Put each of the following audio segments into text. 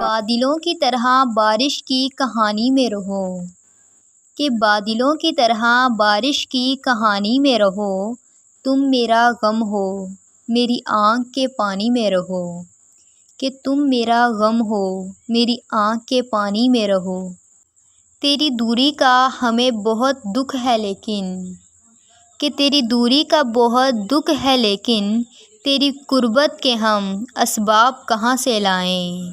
بادلوں کی طرح بارش کی کہانی میں رہو، کہ بادلوں کی طرح بارش کی کہانی میں رہو، تم میرا غم ہو میری آنکھ کے پانی میں رہو، کہ تم میرا غم ہو میری آنکھ کے پانی میں رہو۔ تیری دوری کا ہمیں بہت دکھ ہے لیکن، کہ تیری دوری کا بہت دکھ ہے لیکن تیری قربت کے ہم اسباب کہاں سے لائیں،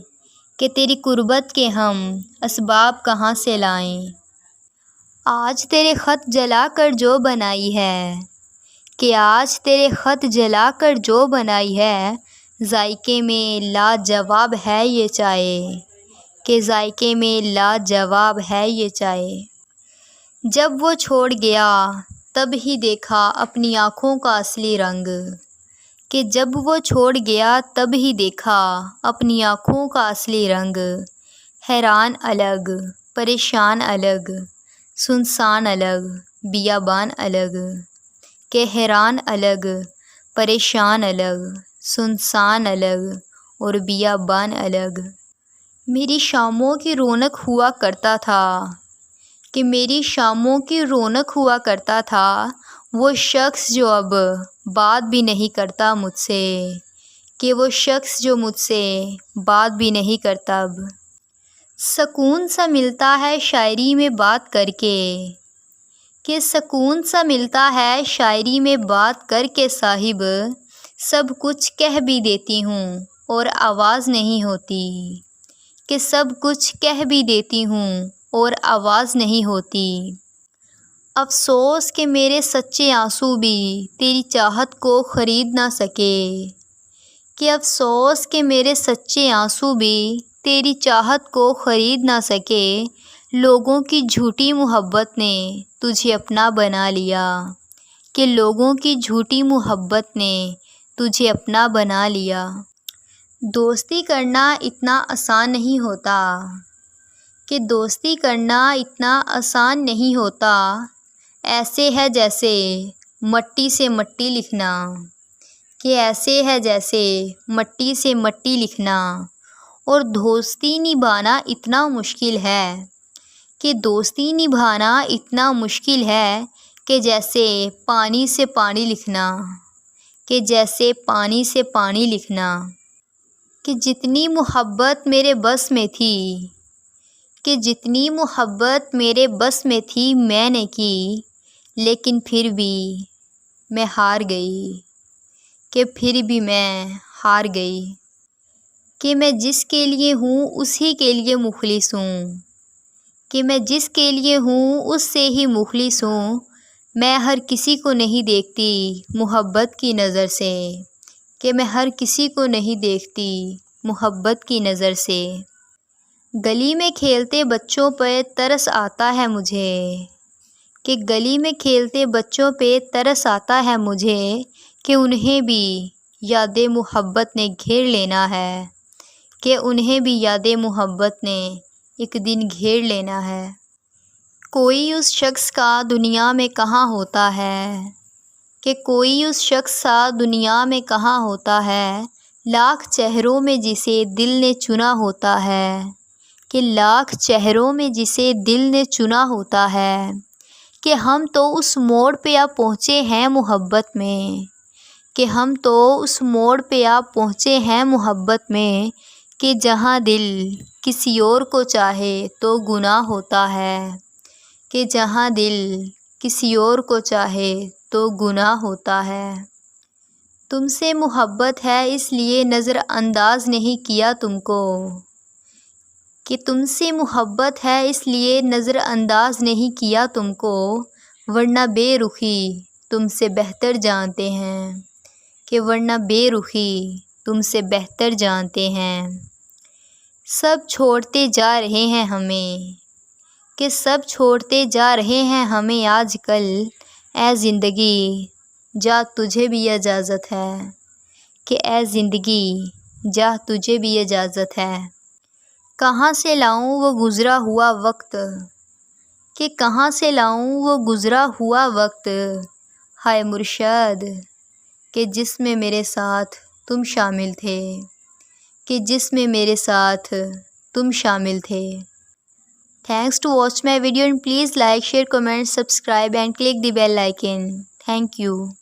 کہ تیری قربت کے ہم اسباب کہاں سے لائیں۔ آج تیرے خط جلا کر جو بنائی ہے، کہ آج تیرے خط جلا کر جو بنائی ہے، ذائقے میں لاجواب ہے یہ چائے، کہ ذائقے میں لاجواب ہے یہ چائے۔ جب وہ چھوڑ گیا تب ہی دیکھا اپنی آنکھوں کا اصلی رنگ، کہ جب وہ چھوڑ گیا تب ہی دیکھا اپنی آنکھوں کا اصلی رنگ۔ حیران الگ، پریشان الگ، سنسان الگ، بیابان الگ، کہ حیران الگ، پریشان الگ، سنسان الگ اور بیابان الگ۔ میری شاموں کی رونق ہوا کرتا تھا، کہ میری شاموں کی رونق ہوا کرتا تھا، وہ شخص جو اب بات بھی نہیں کرتا مجھ سے، کہ وہ شخص جو مجھ سے بات بھی نہیں کرتا اب۔ سکون سا ملتا ہے شاعری میں بات کر کے، کہ سکون سا ملتا ہے شاعری میں بات کر کے صاحب، سب کچھ کہہ بھی دیتی ہوں اور آواز نہیں ہوتی، کہ سب کچھ کہہ بھی دیتی ہوں اور آواز نہیں ہوتی۔ افسوس کہ میرے سچے آنسو بھی تیری چاہت کو خرید نہ سکے، کہ افسوس کہ میرے سچے آنسو بھی تیری چاہت کو خرید نہ سکے۔ لوگوں کی جھوٹی محبت نے تجھے اپنا بنا لیا، کہ لوگوں کی جھوٹی محبت نے تجھے اپنا بنا لیا۔ دوستی کرنا اتنا آسان نہیں ہوتا، کہ دوستی کرنا اتنا آسان نہیں ہوتا، ایسے ہے جیسے مٹی سے مٹی لکھنا، کہ ایسے ہے جیسے مٹی سے مٹی لکھنا۔ اور دوستی نبھانا اتنا مشکل ہے، کہ دوستی نبھانا اتنا مشکل ہے، کہ جیسے پانی سے پانی لکھنا، کہ جیسے پانی سے پانی لکھنا۔ کہ جتنی محبت میرے بس میں تھی، کہ جتنی محبت میرے بس میں تھی میں نے کی، لیکن پھر بھی میں ہار گئی، کہ پھر بھی میں ہار گئی۔ کہ میں جس کے لیے ہوں اسی کے لیے مخلص ہوں، کہ میں جس کے لیے ہوں اس سے ہی مخلص ہوں۔ میں ہر کسی کو نہیں دیکھتی محبت کی نظر سے، کہ میں ہر کسی کو نہیں دیکھتی محبت کی نظر سے۔ گلی میں کھیلتے بچوں پہ ترس آتا ہے مجھے، کہ گلی میں کھیلتے بچوں پہ ترس آتا ہے مجھے، کہ انہیں بھی یاد محبت نے گھیر لینا ہے، کہ انہیں بھی یاد محبت نے ایک دن گھیر لینا ہے۔ کوئی اس شخص کا دنیا میں کہاں ہوتا ہے، کہ کوئی اس شخص کا دنیا میں کہاں ہوتا ہے، لاکھ چہروں میں جسے دل نے چنا ہوتا ہے، کہ لاکھ چہروں میں جسے دل نے چنا ہوتا ہے۔ کہ ہم تو اس موڑ پہ آ پہنچے ہیں محبت میں، کہ ہم تو اس موڑ پہ آ پہنچے ہیں محبت میں، کہ جہاں دل کسی اور کو چاہے تو گناہ ہوتا ہے، کہ جہاں دل کسی اور کو چاہے تو گناہ ہوتا ہے۔ تم سے محبت ہے اس لیے نظر انداز نہیں کیا تم کو، کہ تم سے محبت ہے اس لیے نظر انداز نہیں کیا تم کو، ورنہ بے رخی تم سے بہتر جانتے ہیں، کہ ورنہ بے رخی تم سے بہتر جانتے ہیں۔ سب چھوڑتے جا رہے ہیں ہمیں، کہ سب چھوڑتے جا رہے ہیں ہمیں آج کل، اے زندگی جا تجھے بھی اجازت ہے، کہ اے زندگی جا تجھے بھی اجازت ہے۔ کہاں سے لاؤں وہ گزرا ہوا وقت، کہ کہاں سے لاؤں وہ گزرا ہوا وقت، ہائے مرشد کہ جس میں میرے ساتھ تم شامل تھے، کہ جس میں میرے ساتھ تم شامل تھے۔ Thanks to watch my video and please like share comment subscribe and click the bell icon. Thank you.